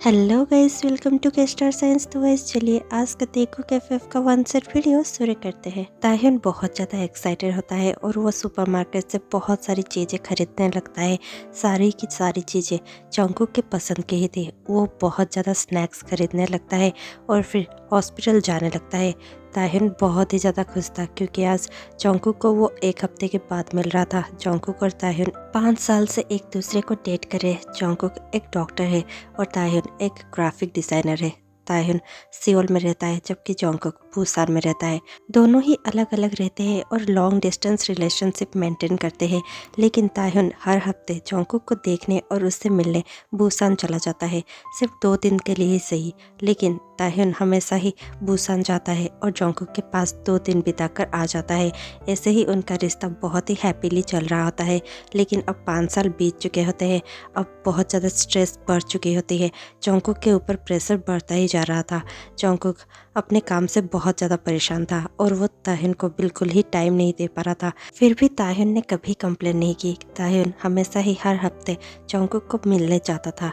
Hello guys, welcome to के star signs. तो guys चलिए आज का देखो कैफेफ का वन सेट वीडियो शुरू करते हैं। ताहिन बहुत ज़्यादा एक्साइटेड होता है और वो सुपरमार्केट से बहुत सारी चीज़ें खरीदने लगता है। सारी की सारी चीज़ें जंगकुक के पसंद की ही थी। वो बहुत ज़्यादा स्नैक्स खरीदने लगता है और फिर हॉस्पिटल जाने लगता है। ताहिन बहुत ही ज़्यादा खुश था क्योंकि आज जंगकुक को वो एक हफ्ते के बाद मिल रहा था। जंगकुक और ताहिन 5 साल से एक दूसरे को डेट करे। जंगकुक एक डॉक्टर है और ताहिन एक ग्राफिक डिज़ाइनर है। ताहिन सियोल में रहता है जबकि जंगकुक बुसान में रहता है। दोनों ही अलग अलग रहते हैं और लॉन्ग डिस्टेंस रिलेशनशिप मेंटेन करते हैं। लेकिन ताहिन हर हफ्ते जंगकुक को देखने और उससे मिलने बुसान चला जाता है, सिर्फ 2 दिन के लिए ही सही। लेकिन ताहिन हमेशा ही बुसान जाता है और जंगकुक के पास 2 दिन बिताकर आ जाता है। ऐसे ही उनका रिश्ता बहुत ही हैप्पीली चल रहा होता है। लेकिन अब 5 साल बीत चुके होते हैं। अब बहुत ज़्यादा स्ट्रेस बढ़ चुकी होती है। जंगकुक के ऊपर प्रेशर बढ़ता ही जा रहा था। जंगकुक अपने काम से बहुत ज़्यादा परेशान था और वो ताहिन को बिल्कुल ही टाइम नहीं दे पा रहा था। फिर भी ताहिन ने कभी कंप्लेन नहीं की। ताहिन हमेशा ही हर हफ्ते जंगकुक को मिलने जाता था।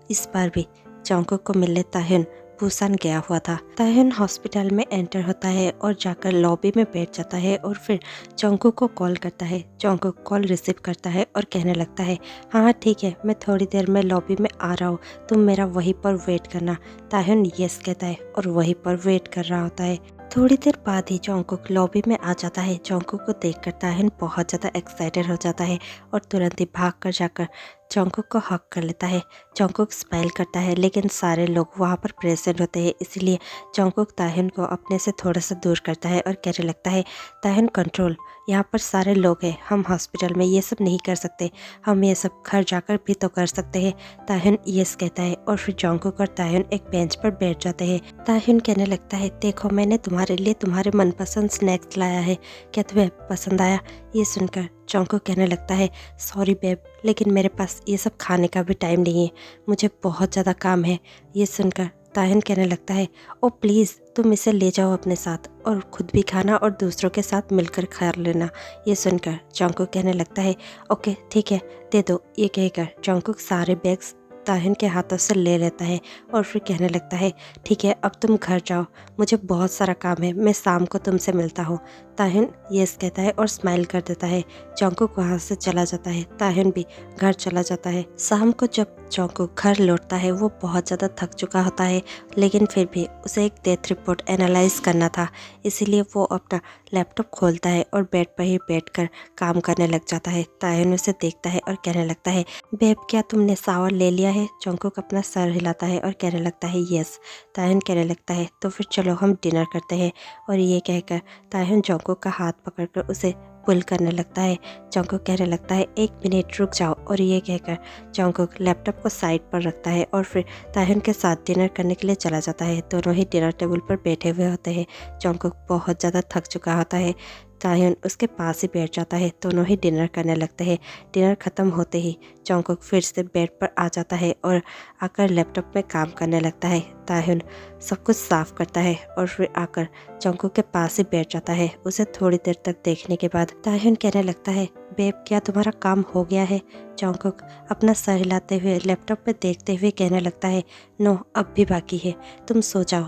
इस बार भी जंगकुक को मिलने ताहिन बुसान गया हुआ था। ताहिन हॉस्पिटल में एंटर होता है और जाकर लॉबी में बैठ जाता है और फिर जंगकुक को कॉल करता है। जंगकुक कॉल रिसीव करता है और कहने लगता है, हाँ ठीक है, मैं थोड़ी देर में लॉबी में आ रहा हूँ, तुम मेरा वहीं पर वेट करना। ताहिन यस कहता है और वहीं पर वेट कर रहा होता है। थोड़ी देर बाद ही जंगकुक लॉबी में आ जाता है। जंगकुक को देखकर ताहिन बहुत ज़्यादा एक्साइटेड हो जाता है और तुरंत ही भाग कर जाकर जंगकुक को हक कर लेता है। जंगकुक स्माइल करता है लेकिन सारे लोग वहाँ पर प्रेजेंट होते हैं, इसलिए जंगकुक ताहिन को अपने से थोड़ा सा दूर करता है और कहने लगता है, ताहिन कंट्रोल, यहाँ पर सारे लोग हैं, हम हॉस्पिटल में ये सब नहीं कर सकते, हम ये सब घर जाकर भी तो कर सकते हैं। ताहिन यस कहता है और फिर जंगकुक और ताहिन एक बेंच पर बैठ जाते हैं। ताहिन कहने लगता है, देखो मैंने तुम्हारे लिए तुम्हारे मनपसंद स्नैक्स लाया है, क्या तुम्हें पसंद आया? ये सुनकर जंगकुक कहने लगता है, सॉरी बेब, लेकिन मेरे पास ये सब खाने का भी टाइम नहीं है, मुझे बहुत ज़्यादा काम है। ये सुनकर ताहिन कहने लगता है, ओ प्लीज़ तुम इसे ले जाओ अपने साथ और खुद भी खाना और दूसरों के साथ मिलकर खा लेना। ये सुनकर जंगकुक कहने लगता है, ओके ठीक है, दे दो। ये कहकर जंगकुक सारे बैग्स ताहिन के हाथों से ले लेता है और फिर कहने लगता है, ठीक है अब तुम घर जाओ, मुझे बहुत सारा काम है, मैं शाम को तुमसे मिलता हूँ। ताहिन यस कहता है और स्माइल कर देता है। जंगकुक वहाँ से चला जाता है। ताहिन भी घर चला जाता है। शाम को जब जंगकुक घर लौटता है वो बहुत ज़्यादा थक चुका होता है, लेकिन फिर भी उसे एक डेथ रिपोर्ट एनालाइज करना था, इसीलिए वो अपना लैपटॉप खोलता है और बेड पर ही बैठकर काम करने लग जाता है। ताहिन उसे देखता है और कहने लगता है, बेब क्या तुमने शावर ले लिया है? जंगकुक अपना सर हिलाता है और कहने लगता है यस। ताहिन कहने लगता है, तो फिर चलो हम डिनर करते हैं। और ये कहकर ताहिन जंगकुक का हाथ पकड़कर उसे पुल करने लगता है। जंगकुक कहने लगता है, 1 मिनट रुक जाओ। और ये कहकर जंगकुक लैपटॉप को साइड पर रखता है और फिर ताहिन के साथ डिनर करने के लिए चला जाता है। दोनों ही डिनर टेबल पर बैठे हुए होते हैं। जंगकुक बहुत ज़्यादा थक चुका होता है। ताहिन उसके पास ही बैठ जाता है। दोनों ही डिनर करने लगते हैं। डिनर ख़त्म होते ही जंगकुक फिर से बेड पर आ जाता है और आकर लैपटॉप में काम करने लगता है। ताहिन सब कुछ साफ करता है और फिर आकर जंगकुक के पास ही बैठ जाता है। उसे थोड़ी देर तक देखने के बाद ताहिन कहने लगता है, बेब क्या तुम्हारा काम हो गया है? जंगकुक अपना सर हिलाते हुए लैपटॉप में देखते हुए कहने लगता है, नो अब भी बाकी है, तुम सो जाओ।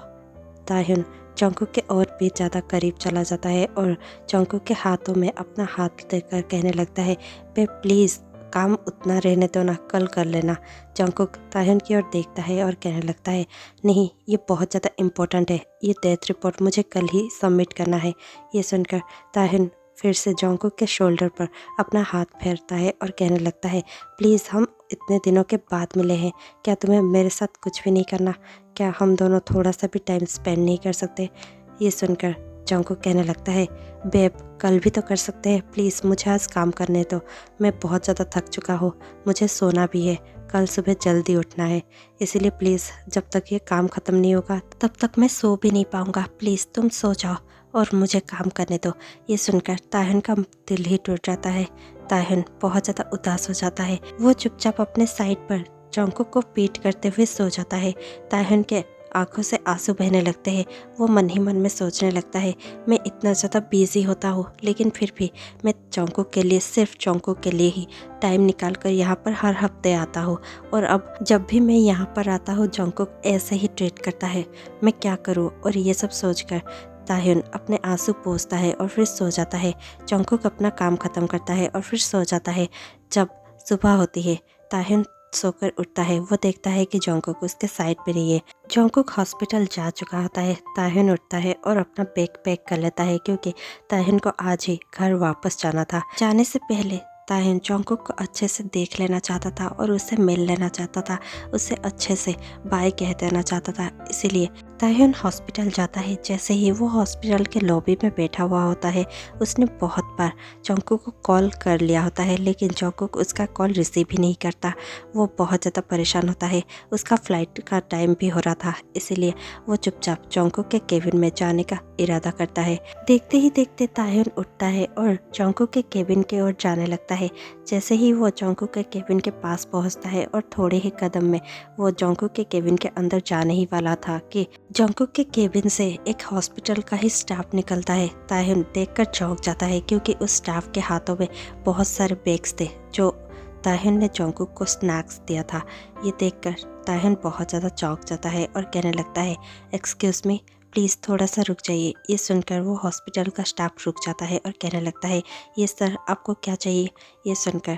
ताहिन जंगकुक के और भी ज़्यादा करीब चला जाता है और जंगकुक के हाथों में अपना हाथ देकर कहने लगता है, बेब प्लीज़ काम उतना रहने दो ना, कल कर लेना। जंगकुक ताहिन की ओर देखता है और कहने लगता है, नहीं ये बहुत ज़्यादा इम्पोर्टेंट है, ये डेथ रिपोर्ट मुझे कल ही सबमिट करना है। ये सुनकर ताहिन फिर से जंगकुक के शोल्डर पर अपना हाथ फेरता है और कहने लगता है, प्लीज़ हम इतने दिनों के बाद मिले हैं, क्या तुम्हें मेरे साथ कुछ भी नहीं करना? क्या हम दोनों थोड़ा सा भी टाइम स्पेंड नहीं कर सकते? ये सुनकर जंगकुक कहने लगता है, बेब कल भी तो कर सकते हैं, प्लीज़ मुझे आज काम करने दो, मैं बहुत ज़्यादा थक चुका हूँ, मुझे सोना भी है, कल सुबह जल्दी उठना है, इसीलिए प्लीज़ जब तक ये काम ख़त्म नहीं होगा तब तक मैं सो भी नहीं पाऊँगा, प्लीज़ तुम सो जाओ और मुझे काम करने दो। ये सुनकर ताहिन का दिल ही टूट जाता है। ताहिन बहुत ज़्यादा उदास हो जाता है। वो चुपचाप अपने साइड पर जंगकुक को पीट करते हुए सो जाता है। ताहिन के आंखों से आंसू बहने लगते हैं। वो मन ही मन में सोचने लगता है, मैं इतना ज़्यादा बिजी होता हूँ लेकिन फिर भी मैं जंगकुक के लिए, सिर्फ जंगकुक के लिए ही टाइम निकाल कर यहाँ पर हर हफ्ते आता हूँ। और अब जब भी मैं यहाँ पर आता हूँ जंगकुक ऐसे ही ट्रीट करता है। मैं क्या करूँ? और ये सब सोचकर ताह्युन अपने आंसू पोंछता है और फिर सो जाता है। जंगकुक अपना काम ख़त्म करता है और फिर सो जाता है। जब सुबह होती है ताह्युन सोकर उठता है। वो देखता है कि जंगकुक उसके साइड पे नहीं है। जंगकुक हॉस्पिटल जा चुका होता है। ताह्युन उठता है और अपना बैग पैक कर लेता है क्योंकि ताह्युन को आज ही घर वापस जाना था। जाने से पहले ताह्युन जंगकुक को अच्छे से देख लेना चाहता था और उससे मिल लेना चाहता था, उससे अच्छे से बाय कह देना चाहता था। इसीलिए ताह्युन हॉस्पिटल जाता है। जैसे ही वो हॉस्पिटल के लॉबी में बैठा हुआ होता है, उसने बहुत बार जंगकुक को कॉल कर लिया होता है लेकिन जंगकुक उसका कॉल रिसीव ही नहीं करता। वो बहुत ज़्यादा परेशान होता है। उसका फ़्लाइट का टाइम भी हो रहा था, इसीलिए वो चुपचाप जंगकुक के केबिन में जाने का इरादा करता है। देखते ही देखते ताह्युन उठता है और जंगकुक के केबिन की ओर जाने लगता है। जैसे ही वो जंगकुक के केबिन के पास पहुंचता है और थोड़े ही कदम में वो जंगकुक के केबिन के अंदर जाने ही वाला था कि जंगकुक के केबिन से एक हॉस्पिटल का ही स्टाफ निकलता है। ताह्युन देखकर चौंक जाता है क्योंकि उस स्टाफ के हाथों में बहुत सारे बैग्स थे जो ताह्युन ने जंगकुक को स्नैक्स दिया था। ये देखकर ताह्युन बहुत ज़्यादा चौंक जाता है और कहने लगता है, एक्सक्यूज़ मी, प्लीज़ थोड़ा सा रुक जाइए। ये सुनकर वो हॉस्पिटल का स्टाफ रुक जाता है और कहने लगता है, ये सर आपको क्या चाहिए? ये सुनकर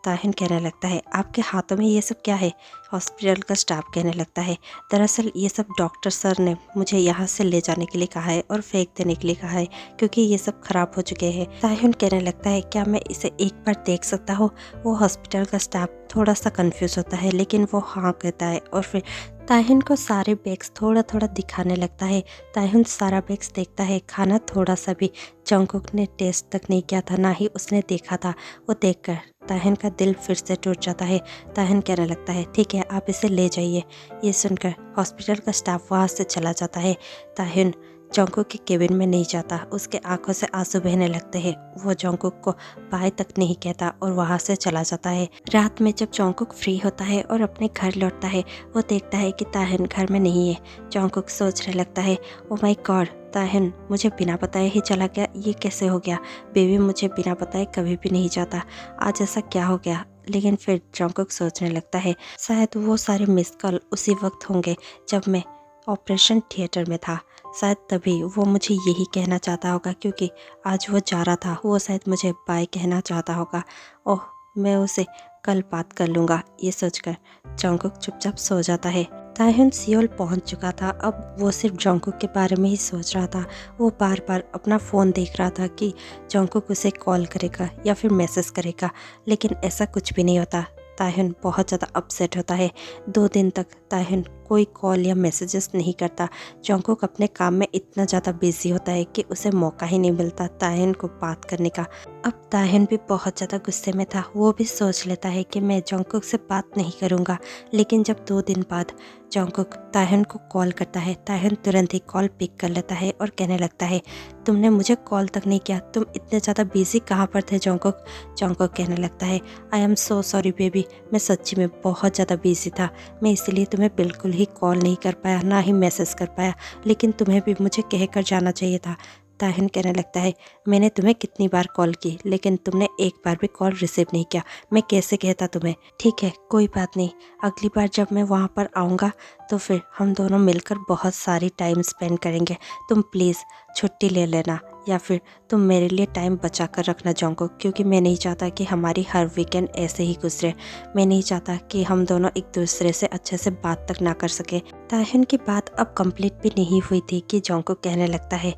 ताह्युन कहने लगता है, आपके हाथों में ये सब क्या है? हॉस्पिटल का स्टाफ कहने लगता है, दरअसल ये सब डॉक्टर सर ने मुझे यहाँ से ले जाने के लिए कहा है और फेंक देने के लिए कहा है क्योंकि ये सब खराब हो चुके हैं। ताह्युन कहने लगता है, क्या मैं इसे एक बार देख सकता हूँ? वो हॉस्पिटल का स्टाफ थोड़ा सा कंफ्यूज होता है लेकिन वो हाँ कहता है और फिर ताह्युन को सारे बैग्स थोड़ा थोड़ा दिखाने लगता है। ताह्युन सारा बैग्स देखता है। खाना थोड़ा सा भी जंगकुक ने टेस्ट तक नहीं किया था, ना ही उसने देखा था। वो देखकर ताह्युन का दिल फिर से टूट जाता है। ताह्युन कहने लगता है, ठीक है, आप इसे ले जाइए। ये सुनकर हॉस्पिटल का स्टाफ वहाँ से चला जाता है। ताह्युन जंगकुक के केबिन में नहीं जाता। उसके आंखों से आंसू बहने लगते हैं। वो जंगकुक को बाय तक नहीं कहता और वहाँ से चला जाता है। रात में जब जंगकुक फ्री होता है और अपने घर लौटता है, वो देखता है कि ताह्युन घर में नहीं है। जंगकुक सोचने लगता है, ओ माय गॉड, ताह्युन मुझे बिना बताए ही चला गया। ये कैसे हो गया? बेबी मुझे बिना बताए कभी भी नहीं जाता। आज ऐसा क्या हो गया? लेकिन फिर जंगकुक सोचने लगता है, शायद वो सारे मिस कॉल उसी वक्त होंगे जब मैं ऑपरेशन थिएटर में था। शायद तभी वो मुझे यही कहना चाहता होगा क्योंकि आज वो जा रहा था। वो शायद मुझे बाय कहना चाहता होगा। ओह, मैं उसे कल बात कर लूँगा। ये सोचकर जंगकुक चुपचाप सो जाता है। ताह्युन सियोल पहुंच चुका था। अब वो सिर्फ जंगकुक के बारे में ही सोच रहा था। वो बार बार अपना फ़ोन देख रहा था कि जंगकुक उसे कॉल करेगा या फिर मैसेज करेगा, लेकिन ऐसा कुछ भी नहीं होता। ताह्युन बहुत ज़्यादा अपसेट होता है। 2 दिन तक ताह्युन कोई कॉल या मैसेजेस नहीं करता। जंगकुक अपने काम में इतना ज़्यादा बिजी होता है कि उसे मौका ही नहीं मिलता ताह्युन को बात करने का। अब ताह्युन भी बहुत ज़्यादा गुस्से में था। वो भी सोच लेता है कि मैं जंगकुक से बात नहीं करूँगा। लेकिन जब 2 दिन बाद जंगकुक ताह्युन को कॉल करता है, ताह्युन तुरंत ही कॉल पिक कर लेता है और कहने लगता है, तुमने मुझे कॉल तक नहीं किया, तुम इतने ज़्यादा बिजी कहाँ पर थे जंगकुक? जंगकुक कहने लगता है, I am so sorry baby, मैं सच्ची में बहुत ज़्यादा बिजी था। मैं इसलिए तुम्हें बिल्कुल ही कॉल नहीं कर पाया, ना ही मैसेज कर पाया, लेकिन तुम्हें भी मुझे कह कर जाना चाहिए था। ताह्युन कहने लगता है, मैंने तुम्हें कितनी बार कॉल की लेकिन तुमने एक बार भी कॉल रिसीव नहीं किया। मैं कैसे कहता तुम्हें? ठीक है, कोई बात नहीं, अगली बार जब मैं वहाँ पर आऊँगा तो फिर हम दोनों मिलकर बहुत सारी टाइम स्पेंड करेंगे। तुम प्लीज़ छुट्टी ले लेना या फिर तुम मेरे लिए टाइम बचा कर रखना जंगकुक, क्योंकि मैं नहीं चाहता कि हमारी हर वीकेंड ऐसे ही गुजरे। मैं नहीं चाहता कि हम दोनों एक दूसरे से अच्छे से बात तक ना कर सके। ताह्युन की बात अब कंप्लीट भी नहीं हुई थी कि जंगकुक कहने लगता है,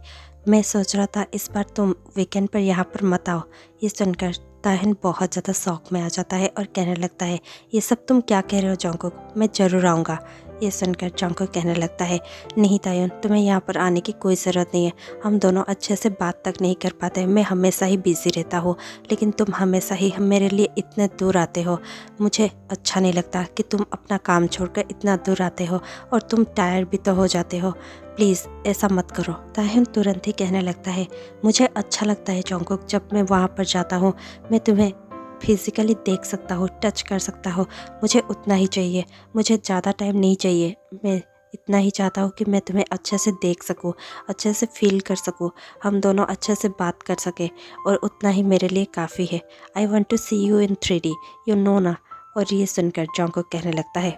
मैं सोच रहा था इस बार तुम वीकेंड पर यहाँ पर मत आओ। ये सुनकर ताह्युन बहुत ज़्यादा शौक में आ जाता है और कहने लगता है, ये सब तुम क्या कह रहे हो जंगकुक? मैं ज़रूर आऊँगा। ये सुनकर जंगकुक कहने लगता है, नहीं ताह्युन, तुम्हें यहाँ पर आने की कोई ज़रूरत नहीं है। हम दोनों अच्छे से बात तक नहीं कर पाते। मैं हमेशा ही बिज़ी रहता हूँ, लेकिन तुम हमेशा ही मेरे लिए इतने दूर आते हो। मुझे अच्छा नहीं लगता कि तुम अपना काम छोड़कर इतना दूर आते हो और तुम टायर्ड भी तो हो जाते हो। प्लीज़ ऐसा मत करो। ताह्युन तुरंत ही कहने लगता है, मुझे अच्छा लगता है जंगकुक, जब मैं वहाँ पर जाता हूँ मैं तुम्हें फिज़िकली देख सकता हूँ, टच कर सकता हूँ। मुझे उतना ही चाहिए, मुझे ज़्यादा टाइम नहीं चाहिए। मैं इतना ही चाहता हूँ कि मैं तुम्हें अच्छे से देख सकूँ, अच्छे से फील कर सकूँ, हम दोनों अच्छे से बात कर सकें, और उतना ही मेरे लिए काफ़ी है। I want to see you in 3D, you know ना। और ये सुनकर जॉन्गकुक कहने लगता है,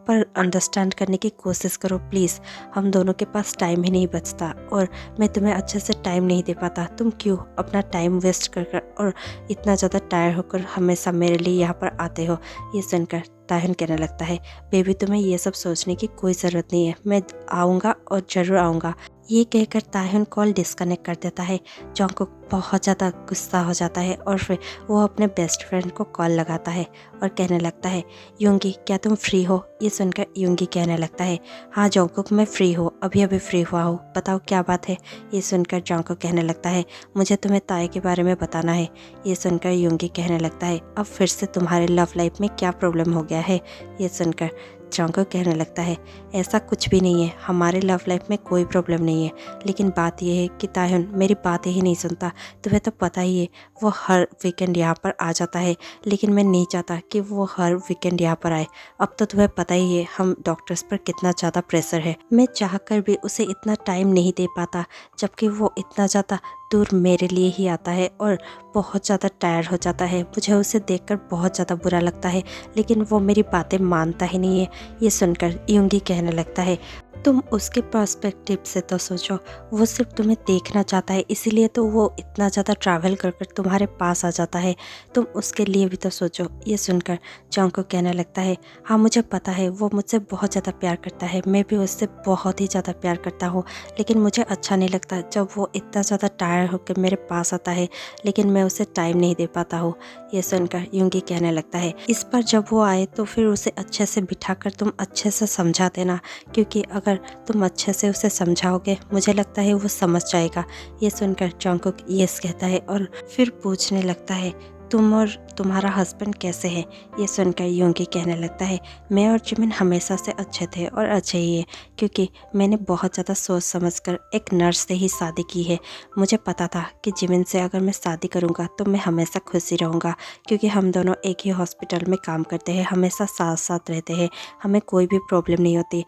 पर अंडरस्टैंड करने की कोशिश करो प्लीज़, हम दोनों के पास टाइम ही नहीं बचता और मैं तुम्हें अच्छे से टाइम नहीं दे पाता। तुम क्यों अपना टाइम वेस्ट कर कर और इतना ज़्यादा टायर होकर हमेशा मेरे लिए यहाँ पर आते हो। ये सुनकर ताहिन कहने लगता है, बेबी तुम्हें ये सब सोचने की कोई ज़रूरत नहीं है, मैं आऊँगा और ज़रूर आऊँगा। ये कहकर ताहिन कॉल डिस्कनेक्ट कर देता है। जॉन्गकुक बहुत ज़्यादा गुस्सा हो जाता है और फिर वो अपने बेस्ट फ्रेंड को कॉल लगाता है और कहने लगता है, यूंगी क्या तुम फ्री हो। ये सुनकर यूंगी कहने लगता है, हाँ जॉन्गकुक मैं फ्री हूँ, अभी अभी फ्री हुआ हूँ, बताओ क्या बात है। ये सुनकर जॉन्गकुक कहने लगता है, मुझे तुम्हें ताए के बारे में बताना है। ये सुनकर यूंगी कहने लगता है, अब फिर से तुम्हारे लव लाइफ में क्या प्रॉब्लम हो गया है। ये सुनकर जॉन्गकुक कहने लगता है, ऐसा कुछ भी नहीं है, हमारे लव लाइफ में कोई प्रॉब्लम नहीं है, लेकिन बात यह है कि ताहिन मेरी बातें ही नहीं सुनता। तुम्हें तो पता ही है वो हर वीकेंड यहाँ पर आ जाता है, लेकिन मैं नहीं चाहता कि वो हर वीकेंड यहाँ पर आए। अब तो तुम्हें पता ही है हम डॉक्टर्स पर कितना ज़्यादा प्रेशर है, मैं चाहकर भी उसे इतना टाइम नहीं दे पाता, जबकि वो इतना ज़्यादा दूर मेरे लिए ही आता है और बहुत ज़्यादा टायर्ड हो जाता है। मुझे उसे देखकर बहुत ज़्यादा बुरा लगता है, लेकिन वो मेरी बातें मानता ही नहीं है। ये सुनकर यूंगी कहने लगता है, तुम उसके पर्सपेक्टिव से तो सोचो, वो सिर्फ तुम्हें देखना चाहता है, इसीलिए तो वो इतना ज़्यादा ट्रैवल कर कर तुम्हारे पास आ जाता है, तुम उसके लिए भी तो सोचो। ये सुनकर जॉन्गकुक कहने लगता है, हाँ मुझे पता है वो मुझसे बहुत ज़्यादा प्यार करता है, मैं भी उससे बहुत ही ज़्यादा प्यार करता हूँ, लेकिन मुझे अच्छा नहीं लगता जब वो इतना ज़्यादा टायर्ड होकर मेरे पास आता है, लेकिन मैं उसे टाइम नहीं दे पाता हूँ। ये सुनकर यूंगी कहने लगता है, इस पर जब वो आए तो फिर उसे अच्छे से बिठाकर तुम अच्छे से समझा देना, क्योंकि अगर तुम अच्छे से उसे समझाओगे मुझे लगता है वो समझ जाएगा। ये सुनकर जॉन्गकुक यस कहता है और फिर पूछने लगता है, तुम और तुम्हारा हस्बैंड कैसे हैं। ये सुनकर यूंगी कहने लगता है, मैं और जिमिन हमेशा से अच्छे थे और अच्छे ही है, क्योंकि मैंने बहुत ज़्यादा सोच समझकर एक नर्स से ही शादी की है। मुझे पता था कि जिमिन से अगर मैं शादी करूँगा तो मैं हमेशा खुशी रहूँगा, क्योंकि हम दोनों एक ही हॉस्पिटल में काम करते हैं, हमेशा साथ साथ रहते हैं, हमें कोई भी प्रॉब्लम नहीं होती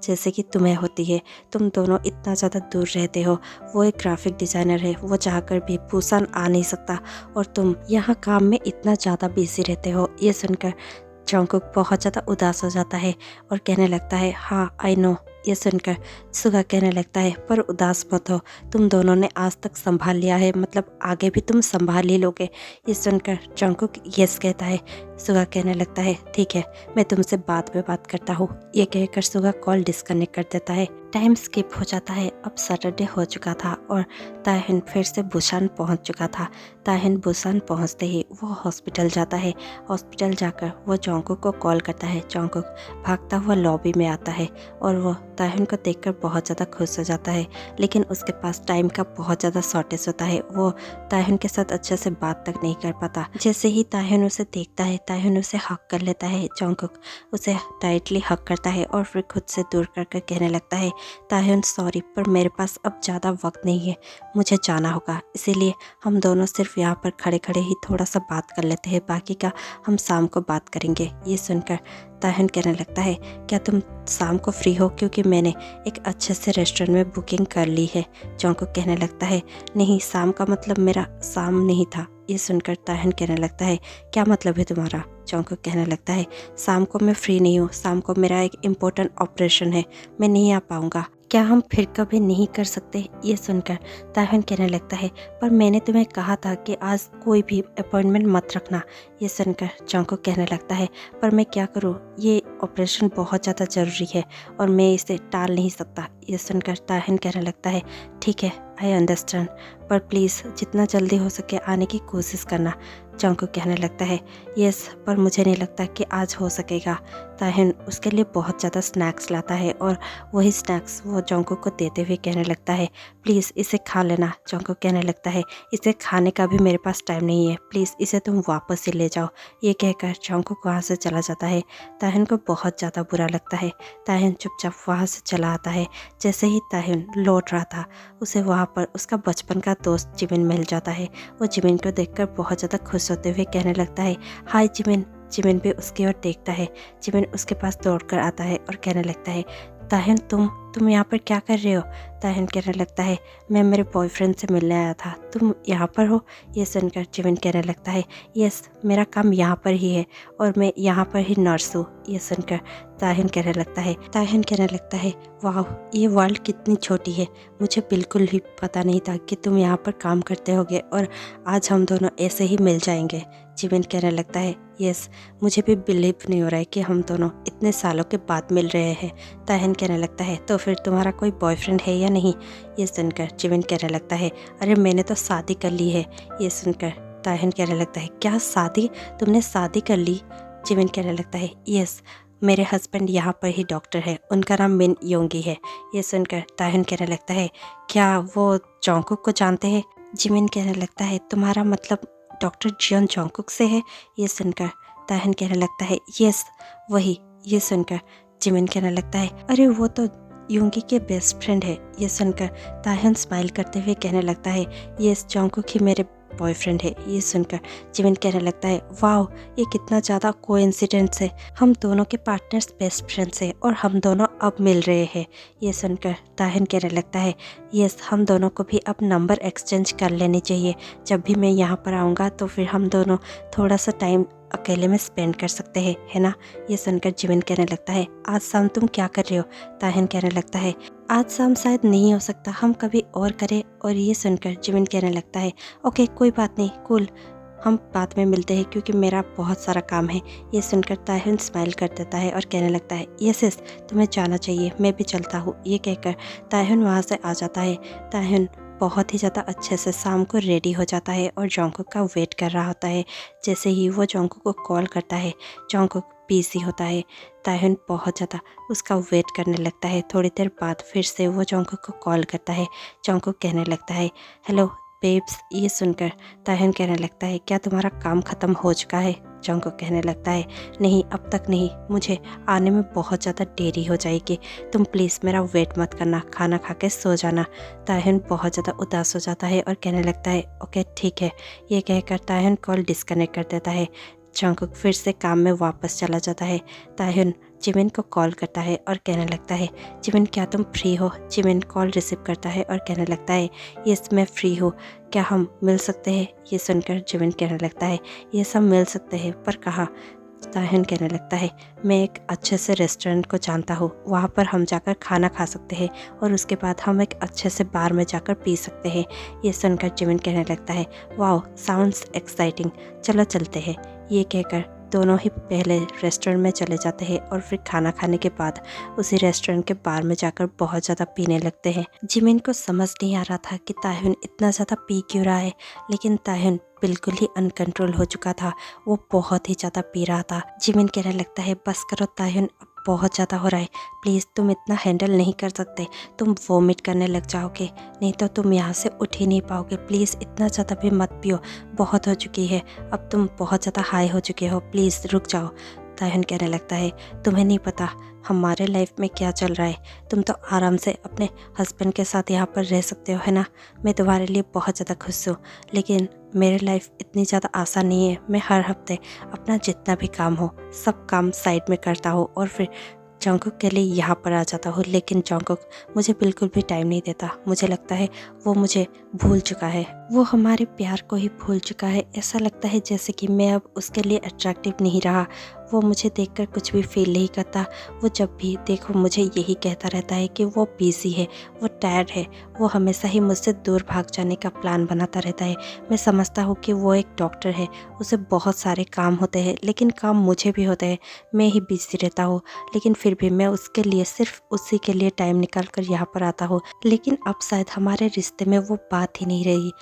जैसे कि तुम्हें होती है। तुम दोनों इतना ज़्यादा दूर रहते हो, वो एक ग्राफिक डिज़ाइनर है, वो चाहकर भी बुसान आ नहीं सकता, और तुम यहाँ काम में इतना ज़्यादा बिजी रहते हो। ये सुनकर जॉन्गकुक बहुत ज़्यादा उदास हो जाता है और कहने लगता है, हाँ आई नो। ये सुनकर सुगा कहने लगता है, पर उदास मत हो, तुम दोनों ने आज तक संभाल लिया है, मतलब आगे भी तुम संभाल ही लोगे। ये सुनकर जॉन्गकुक यस कहता है। सुगा कहने लगता है, ठीक है मैं तुमसे बाद में बात करता हूँ। ये कहकर सुगा कॉल डिस्कनेक्ट कर देता है। टाइम स्किप हो जाता है, अब सैटरडे हो चुका था और ताहिन फिर से बुसान पहुँच चुका था। ताहिन बुसान पहुँचते ही वो हॉस्पिटल जाता है। हॉस्पिटल जाकर वो जॉन्गकुक को कॉल करता है। जॉन्गकुक भागता हुआ लॉबी में आता है और वो ताहिन को देखकर बहुत ज़्यादा खुश हो जाता है, लेकिन उसके पास टाइम का बहुत ज़्यादा शॉर्टेज होता है, वो ताहिन के साथ अच्छे से बात तक नहीं कर पाता। जैसे ही ताहिन उसे देखता है, ताहिन उसे हक कर लेता है। जॉन्गकुक उसे टाइटली हक करता है और फिर खुद से दूर करके कहने लगता है, ताहिन सॉरी, पर मेरे पास अब ज़्यादा वक्त नहीं है, मुझे जाना होगा, इसीलिए हम दोनों सिर्फ यहाँ पर खड़े खड़े ही थोड़ा सा बात कर लेते हैं, बाकी का हम शाम को बात करेंगे। ये सुनकर ताहिन कहने लगता है, क्या तुम शाम को फ्री हो, क्योंकि मैंने एक अच्छे से रेस्टोरेंट में बुकिंग कर ली है। जॉन्गकुक कहने लगता है, नहीं शाम का मतलब मेरा शाम नहीं था। ये सुनकर ताहिन कहने लगता है, क्या मतलब है तुम्हारा। जॉन्गकुक कहने लगता है, शाम को मैं फ्री नहीं हूँ, शाम को मेरा एक इम्पोर्टेंट ऑपरेशन है, मैं नहीं आ पाऊँगा, क्या हम फिर कभी नहीं कर सकते। ये सुनकर ताहिन कहने लगता है, पर मैंने तुम्हें कहा था कि आज कोई भी अपॉइंटमेंट मत रखना। ये सुनकर जॉन्गकुक कहने लगता है, पर मैं क्या करूँ, ये ऑपरेशन बहुत ज़्यादा ज़रूरी है और मैं इसे टाल नहीं सकता। ये सुनकर ताहिन कहने लगता है, ठीक है आई अंडरस्टैंड, पर प्लीज़ जितना जल्दी हो सके आने की कोशिश करना। जॉन्गकुक कहने लगता है, यस, पर मुझे नहीं लगता कि आज हो सकेगा। ताहिन उसके लिए बहुत ज़्यादा स्नैक्स लाता है और वही स्नैक्स वो जॉन्गकुक को देते हुए कहने लगता है, प्लीज़ इसे खा लेना। जॉन्गकुक कहने लगता है, इसे खाने का भी मेरे पास टाइम नहीं है, प्लीज़ इसे तुम वापस ही ले जाओ। ये कहकर जॉन्गकुक वहाँ से चला जाता है। ताहिन को बहुत ज़्यादा बुरा लगता है। ताहिन चुपचाप वहाँ से चला आता है। जैसे ही ताहिन लौट रहा था, उसे वहाँ पर उसका बचपन का दोस्त जिमिन मिल जाता है। वो जिमिन को देखकर बहुत ज़्यादा खुश होते हुए कहने लगता है, हाय जिमिन। जिमिन भी उसकी ओर देखता है। जिमिन उसके पास दौड़कर आता है और कहने लगता है, ताहिन तुम यहाँ पर क्या कर रहे हो? ताहिन कहने लगता है मैं मेरे बॉयफ्रेंड से मिलने आया था, तुम यहाँ पर हो? ये सुनकर जिमिन कहने लगता है यस, मेरा काम यहाँ पर ही है और मैं यहाँ पर ही नर्स हूँ। ये सुनकर ताहिन कहने लगता है वाह, ये वर्ल्ड कितनी छोटी है, मुझे बिल्कुल ही पता नहीं था कि तुम यहाँ पर काम करते होगे और आज हम दोनों ऐसे ही मिल जाएंगे। जिमिन कहने लगता है यस, मुझे भी बिलीव नहीं हो रहा है कि हम दोनों इतने सालों के बाद मिल रहे हैं। ताहिन कहने लगता है तो फिर तुम्हारा कोई बॉयफ्रेंड है या नहीं? ये सुनकर जिमिन कहने लगता है अरे मैंने तो शादी कर ली है। ये सुनकर ताहिन कहने लगता है क्या शादी? तुमने शादी कर ली? जिमिन कहने लगता है यस, मेरे हस्बैंड यहाँ पर ही डॉक्टर है, उनका नाम मिन योंगी है। ये सुनकर ताहिन कहने लगता है क्या वो जॉन्गकुक को जानते हैं? जिमिन कहने लगता है तुम्हारा मतलब डॉक्टर जियोन जॉन्गकुक से है? ये सुनकर ताहिन कहने लगता है यस वही। ये सुनकर जिमिन कहने लगता है अरे वो तो योंगी के बेस्ट फ्रेंड है। ये सुनकर ताहिन स्माइल करते हुए कहने लगता है यस, जॉन्गकुक ही मेरे बॉयफ्रेंड है। ये सुनकर जिमिन कहने लगता है वाह, ये कितना ज़्यादा कोइंसिडेंस है, हम दोनों के पार्टनर्स बेस्ट फ्रेंड्स हैं और हम दोनों अब मिल रहे हैं। ये सुनकर ताहिन कहने लगता है यस, हम दोनों को भी अब नंबर एक्सचेंज कर लेनी चाहिए, जब भी मैं यहाँ पर आऊँगा तो फिर हम दोनों थोड़ा सा टाइम अकेले में स्पेंड कर सकते हैं, है ना? ये सुनकर जिमिन कहने लगता है आज शाम तुम क्या कर रहे हो? ताहिन कहने लगता है आज शाम शायद नहीं हो सकता, हम कभी और करें। और ये सुनकर जिमिन कहने लगता है ओके कोई बात नहीं, कूल, हम बाद में मिलते हैं क्योंकि मेरा बहुत सारा काम है। ये सुनकर ताहिन स्माइल कर देता है और कहने लगता है यस यस, तुम्हें जाना चाहिए, मैं भी चलता हूँ। ये कहकर ताहिन वहाँ से आ जाता है। ताहिन बहुत ही ज़्यादा अच्छे से शाम को रेडी हो जाता है और जॉन्गकुक का वेट कर रहा होता है। जैसे ही वो जॉन्गकुक को कॉल करता है, जॉन्गकुक बिजी होता है। ताहिन बहुत ज़्यादा उसका वेट करने लगता है। थोड़ी देर बाद फिर से वो जॉन्गकुक को कॉल करता है। जॉन्गकुक कहने लगता है हेलो बेब्स। ये सुनकर ताहिन कहने लगता है क्या तुम्हारा काम ख़त्म हो चुका है? जॉन्गकुक कहने लगता है नहीं, अब तक नहीं, मुझे आने में बहुत ज़्यादा देरी हो जाएगी, तुम प्लीज़ मेरा वेट मत करना, खाना खा के सो जाना। ताहिन बहुत ज़्यादा उदास हो जाता है और कहने लगता है ओके ठीक है। ये कहकर ताहिन कॉल डिस्कनेक्ट कर देता है। जॉन्गकुक फिर से काम में वापस चला जाता है। ताहिन जिमिन को कॉल करता है और कहने लगता है जिमिन क्या तुम फ्री हो? जिमिन कॉल रिसीव करता है और कहने लगता है यस मैं फ्री हूँ, क्या हम मिल सकते हैं? ये सुनकर जिमिन कहने लगता है ये सब मिल सकते हैं पर कहाँ? ताहिन कहने लगता है मैं एक अच्छे से रेस्टोरेंट को जानता हूँ, वहाँ पर हम जाकर खाना खा सकते हैं और उसके बाद हम एक अच्छे से बार में जाकर पी सकते हैं। ये सुनकर जिमिन कहने लगता है वाओ साउंड्स एक्साइटिंग, चलो चलते हैं। ये कहकर दोनों ही पहले रेस्टोरेंट में चले जाते हैं और फिर खाना खाने के बाद उसी रेस्टोरेंट के बार में जाकर बहुत ज़्यादा पीने लगते हैं। जिमिन को समझ नहीं आ रहा था कि ताहिन इतना ज़्यादा पी क्यों रहा है, लेकिन ताहिन बिल्कुल ही अनकंट्रोल हो चुका था, वो बहुत ही ज़्यादा पी रहा था। जिमिन कहने लगता है बस करो ताहिन, अब बहुत ज़्यादा हो रहा है, प्लीज़ तुम इतना हैंडल नहीं कर सकते, तुम वोमिट करने लग जाओगे, नहीं तो तुम यहाँ से उठ ही नहीं पाओगे, प्लीज़ इतना ज़्यादा भी मत पियो, बहुत हो चुकी है, अब तुम बहुत ज़्यादा हाई हो चुके हो, प्लीज़ रुक जाओ। ताहिन कहने लगता है तुम्हें नहीं पता हमारे लाइफ में क्या चल रहा है, तुम तो आराम से अपने हस्बैंड के साथ यहाँ पर रह सकते हो, है ना? मैं तुम्हारे लिए बहुत ज़्यादा खुश हूँ, लेकिन मेरी लाइफ इतनी ज़्यादा आसान नहीं है। मैं हर हफ्ते अपना जितना भी काम हो सब काम साइड में करता हूँ और फिर जॉन्गकुक के लिए यहाँ पर आ जाता हूँ, लेकिन जॉन्गकुक मुझे बिल्कुल भी टाइम नहीं देता। मुझे लगता है वो मुझे भूल चुका है, वो हमारे प्यार को ही भूल चुका है। ऐसा लगता है जैसे कि मैं अब उसके लिए अट्रैक्टिव नहीं रहा, वो मुझे देखकर कुछ भी फील नहीं करता। वो जब भी देखो मुझे यही कहता रहता है कि वो बिजी है, वो टायर्ड है, वो हमेशा ही मुझसे दूर भाग जाने का प्लान बनाता रहता है। मैं समझता हूँ कि वो एक डॉक्टर है, उसे बहुत सारे काम होते हैं, लेकिन काम मुझे भी होते हैं, मैं ही बिजी रहता हूँ, लेकिन फिर भी मैं उसके लिए सिर्फ उसी के लिए टाइम निकाल कर यहाँ पर आता हूँ। लेकिन अब शायद हमारे रिश्ते में वो बात ही नहीं रही,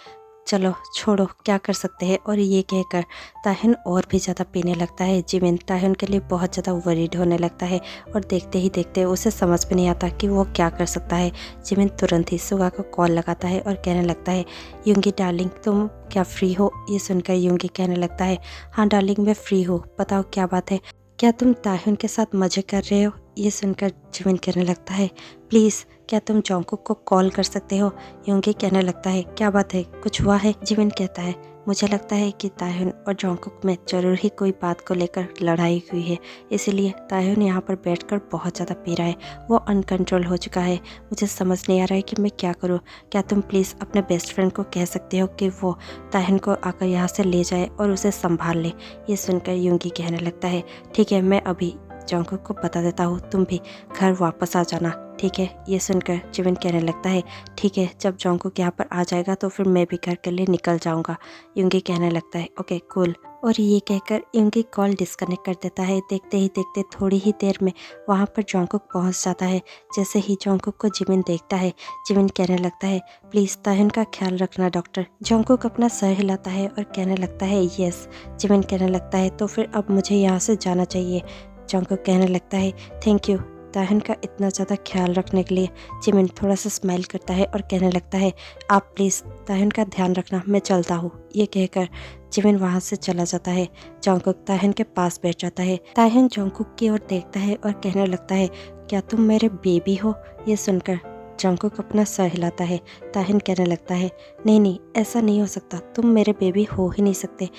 चलो छोड़ो क्या कर सकते हैं। और ये कहकर ताहिन और भी ज़्यादा पीने लगता है। जिमिन ताहिन के लिए बहुत ज़्यादा वरीड होने लगता है और देखते ही देखते उसे समझ में नहीं आता कि वो क्या कर सकता है। जिमिन तुरंत ही सुगा को कॉल लगाता है और कहने लगता है यूंगी डार्लिंग तुम क्या फ्री हो? ये सुनकर यूंगी कहने लगता है हाँ डार्लिंग मैं फ्री हूँ, बताओ क्या बात है, क्या तुम ताहिन के साथ मज़े कर रहे हो? ये सुनकर जिमिन कहने लगता है प्लीज़ क्या तुम जॉन्गकुक को कॉल कर सकते हो? यूंगी कहने लगता है क्या बात है, कुछ हुआ है? जिमिन कहता है मुझे लगता है कि ताह्युन और जॉन्गकुक में ज़रूर ही कोई बात को लेकर लड़ाई हुई है, इसीलिए ताह्युन यहाँ पर बैठकर बहुत ज़्यादा पी रहा है। वो अनकंट्रोल हो चुका है। मुझे समझ नहीं आ रहा है कि मैं क्या करूँ। क्या तुम प्लीज़ अपने बेस्ट फ्रेंड को कह सकते हो कि वो ताह्युन को आकर यहाँ से ले जाए और उसे संभाल ले। ये सुनकर यूंगी कहने लगता है, ठीक है, मैं अभी जॉन्गकुक को बता देता हूँ, तुम भी घर वापस आ जाना, ठीक है। ये सुनकर जिमिन कहने लगता है, ठीक है, जब जॉन्गकुक यहाँ पर आ जाएगा तो फिर मैं भी घर के लिए निकल जाऊँगा। यूंगी कहने लगता है, ओके कूल। और ये कहकर यूंगी कॉल डिस्कनेक्ट कर देता है। देखते ही देखते थोड़ी ही देर में वहाँ पर जॉन्गकुक पहुँच जाता है। जैसे ही जॉन्गकुक को जिमिन देखता है, जिमिन कहने लगता है, प्लीज़ ताह्युन का ख्याल रखना डॉक्टर। जॉन्गकुक अपना सर हिलाता है और कहने लगता है, यस। जिमिन कहने लगता है, तो फिर अब मुझे यहाँ से जाना चाहिए। जॉन्गकुक कहने लगता है, थैंक यू ताह्युन का इतना ज़्यादा ख्याल रखने के लिए। जिमिन थोड़ा सा स्माइल करता है और कहने लगता है, आप प्लीज़ ताह्युन का ध्यान रखना, मैं चलता हूँ। ये कहकर जिमिन वहाँ से चला जाता है। जॉन्गकुक ताह्युन के पास बैठ जाता है। ताह्युन जॉन्गकुक की ओर देखता है और कहने लगता है, क्या तुम मेरे बेबी हो? ये सुनकर जॉन्गकुक अपना सर हिलाता है। ताह्युन कहने लगता है, नहीं नहीं, ऐसा नहीं हो सकता, तुम मेरे बेबी हो ही नहीं सकते।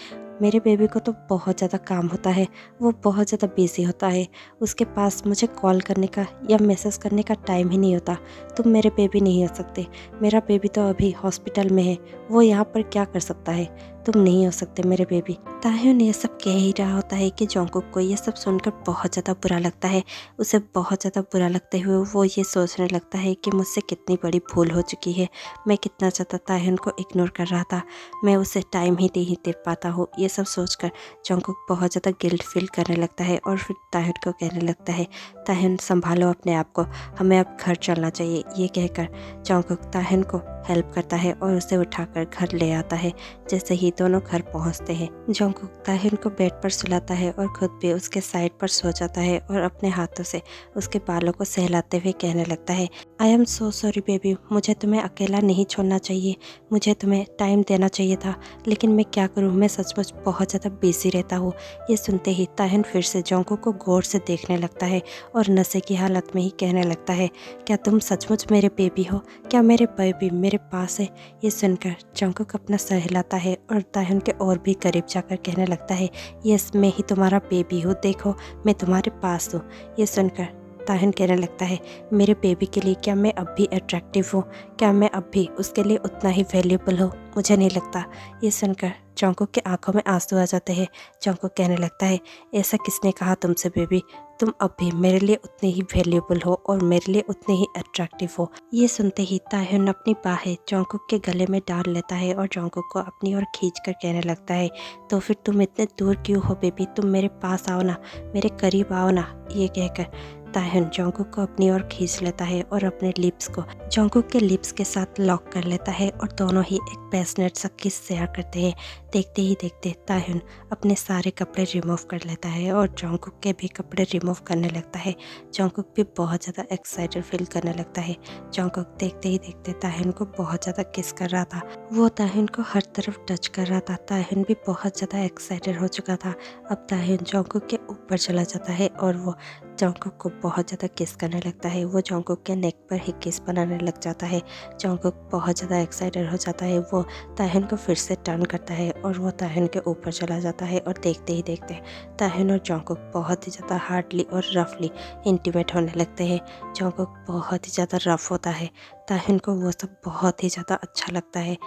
मेरे बेबी को तो बहुत ज़्यादा काम होता है, वो बहुत ज़्यादा बिजी होता है, उसके पास मुझे कॉल करने का या मैसेज करने का टाइम ही नहीं होता। तुम मेरे बेबी नहीं हो सकते। मेरा बेबी तो अभी हॉस्पिटल में है, वो यहाँ पर क्या कर सकता है? तुम नहीं हो सकते मेरे बेबी। ताह्युन ये सब कह ही रहा होता है कि जॉन्गकुक को ये सब सुनकर बहुत ज़्यादा बुरा लगता है। उसे बहुत ज़्यादा बुरा लगते हुए वो ये सोचने लगता है कि मुझसे कितनी बड़ी भूल हो चुकी है। मैं कितना ज़्यादा ताह्युन को इग्नोर कर रहा था, मैं उसे टाइम ही नहीं दे पाता हूँ। ये सब सोचकर जॉन्गकुक बहुत ज़्यादा गिल्ट फील करने लगता है और फिर ताह्युन को कहने लगता है, ताह्युन संभालो अपने आप को, हमें अब घर चलना चाहिए। ये कहकर जॉन्गकुक ताह्युन को हेल्प करता है और उसे उठाकर घर ले आता है। जैसे ही दोनों घर पहुंचते हैं, जॉन्गकुक ताह्युन को बेड पर सुलाता है और खुद भी उसके साइड पर सो जाता है और अपने हाथों से उसके बालों को सहलाते हुए कहने लगता है, I am so sorry baby, मुझे तुम्हें अकेला नहीं छोड़ना चाहिए, मुझे तुम्हें टाइम देना चाहिए था, लेकिन मैं क्या करूँ, मैं सचमुच बहुत ज़्यादा बिजी रहता हूँ। ये सुनते ही ताह्युन फिर से जॉन्गकुक को गौर से देखने लगता है और नशे की हालत में ही कहने लगता है, क्या तुम सचमुच मेरे बेबी हो? क्या मेरे बेबी मेरे पास है? ये सुनकर जॉन्गकुक अपना सर हिलाता है और ताह्युन के और भी करीब जाकर कहने लगता है, यस, मैं ही तुम्हारा बेबी हूँ, देखो मैं तुम्हारे पास हूँ। ये सुनकर ताह्युन कहने लगता है, मेरे बेबी के लिए क्या मैं अब भी अट्रैक्टिव हूँ? क्या मैं अब भी उसके लिए उतना ही वैल्यूएबल हूँ? मुझे नहीं लगता। ये सुनकर जॉन्गकुक के आंखों में आंसू आ जाते हैं। जॉन्गकुक कहने लगता है, ऐसा किसने कहा तुमसे बेबी? तुम अब भी मेरे लिए उतने ही वैल्यूएबल हो और मेरे लिए उतने ही अट्रैक्टिव हो। ये सुनते ही ताह्युन अपनी बाहें जॉन्गकुक के गले में डाल लेता है और जॉन्गकुक को अपनी ओर खींचकर कहने लगता है, तो फिर तुम इतने दूर क्यों हो बेबी? तुम मेरे पास आओ ना, मेरे करीब आओ ना। ये कहकर ताह्युन जॉन्गकुक को अपनी ओर खींच लेता है और अपने लिप्स को जॉन्गकुक के लिप्स के साथ लॉक कर लेता है और दोनों ही एक पैशनेट सा किस शेयर करते हैं। देखते ही देखते ताह्युन अपने सारे कपड़े रिमूव कर लेता है और जॉन्गकुक के भी कपड़े रिमूव करने लगता है। जॉन्गकुक भी बहुत ज़्यादा एक्साइटेड फील करने लगता है। जॉन्गकुक देखते ही देखते ताह्युन को बहुत ज़्यादा किस कर रहा था। वो ताह्युन को हर तरफ टच कर रहा था। ताह्युन भी बहुत ज़्यादा एक्साइटेड हो चुका था। अब ताह्युन जॉन्गकुक के ऊपर चला जाता है और वो जॉन्गकुक को बहुत ज़्यादा किस करने लगता है। वो जॉन्गकुक के नेक पर ही किस बनाने लग जाता है। जॉन्गकुक बहुत ज़्यादा एक्साइटेड हो जाता है। वो ताह्युन को फिर से टर्न करता है और वो ताह्युन के ऊपर चला जाता है और देखते ही देखते ताह्युन और जॉन्गकुक बहुत ही ज़्यादा हार्डली और रफली इंटीमेट होने लगते हैं। जॉन्गकुक बहुत ही ज़्यादा रफ होता है। ताह्युन को वो सब बहुत ही ज़्यादा अच्छा लगता है।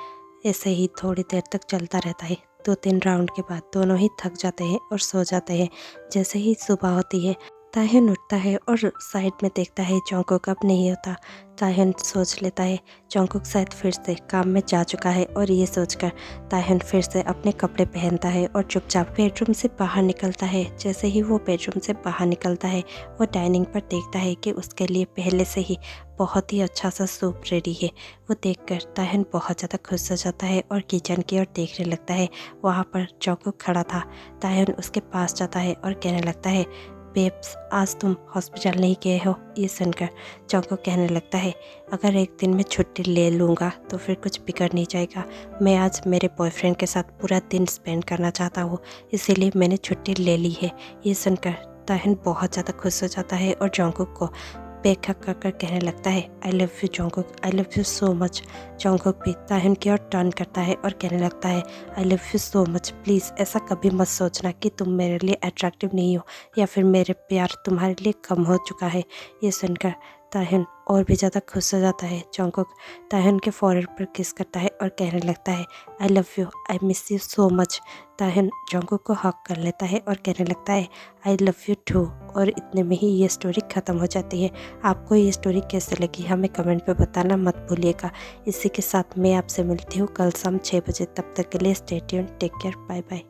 ऐसे ही थोड़ी देर तक चलता रहता है। 2-3 राउंड के बाद दोनों ही थक जाते हैं और सो जाते हैं। जैसे ही सुबह होती है, ताह्युन उठता है और साइड में देखता है जॉन्गकुक अब नहीं होता। ताह्युन सोच लेता है जॉन्गकुक शायद फिर से काम में जा चुका है और ये सोचकर ताह्युन फिर से अपने कपड़े पहनता है और चुपचाप बेडरूम से बाहर निकलता है। जैसे ही वो बेडरूम से बाहर निकलता है, वो डाइनिंग पर देखता है कि उसके लिए पहले से ही बहुत ही अच्छा सा सूप रेडी है। वो देखकर ताह्युन बहुत ज़्यादा खुश हो जाता है और किचन की ओर देखने लगता है। वहाँ पर जॉन्गकुक खड़ा था। ताह्युन उसके पास जाता है और कहने लगता है, बेब्स, आज तुम हॉस्पिटल नहीं गए हो? ये सुनकर जॉन्गकुक कहने लगता है, अगर एक दिन मैं छुट्टी ले लूँगा तो फिर कुछ बिगड़ नहीं जाएगा। मैं आज मेरे बॉयफ्रेंड के साथ पूरा दिन स्पेंड करना चाहता हूँ, इसीलिए मैंने छुट्टी ले ली है। ये सुनकर ताह्युन बहुत ज़्यादा खुश हो जाता है और जॉन्गकुक को बैग हक कर कहने लगता है I love you Jungkook, I love you so much. Jungkook भी ताहिन की ओर टर्न करता है और कहने लगता है I love you so much, please ऐसा कभी मत सोचना कि तुम मेरे लिए अट्रैक्टिव नहीं हो या फिर मेरे प्यार तुम्हारे लिए कम हो चुका है। ये सुनकर ताहिन और भी ज़्यादा खुश हो जाता है। जॉन्गकुक ताहिन के फॉरहेड पर किस करता है और कहने लगता है I love you, I miss you so much. Tahin Jungkook को हक कर लेता है और कहने लगता है आई लव यू टू। और इतने में ही ये स्टोरी ख़त्म हो जाती है। आपको ये स्टोरी कैसे लगी हमें कमेंट पे बताना मत भूलिएगा। इसी के साथ मैं आपसे मिलती हूँ कल शाम 6 बजे। तब तक के लिए stay tuned, take care, bye bye.